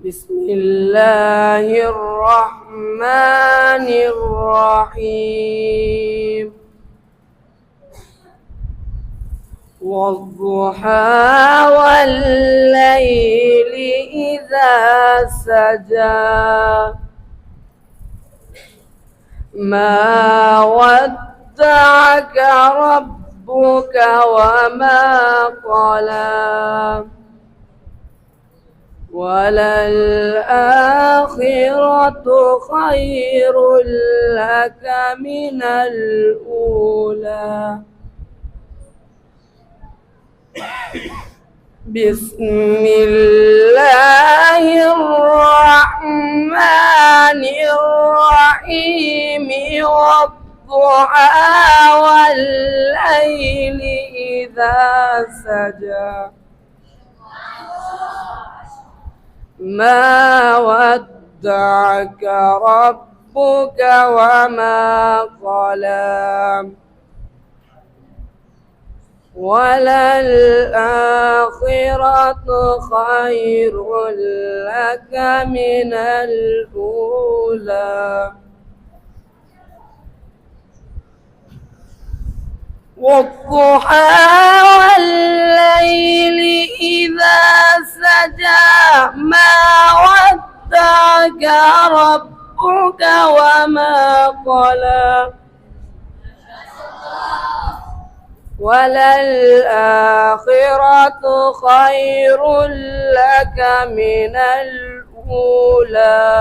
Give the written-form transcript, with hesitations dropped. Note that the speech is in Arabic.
بسم الله الرحمن الرحيم والضحى والليل إذا سجى ما ودعك ربك وما قلى وللآخرة خير لك من الأولى بسم الله الرحمن الرحيم والضحى والليل إذا سجى ما ودعك ربك وما قلى وللآخرة خير لك من الأولى والضحى والليل إذا سجى ما ودعك ربك وما قلى وللآخرة خير لك من الأولى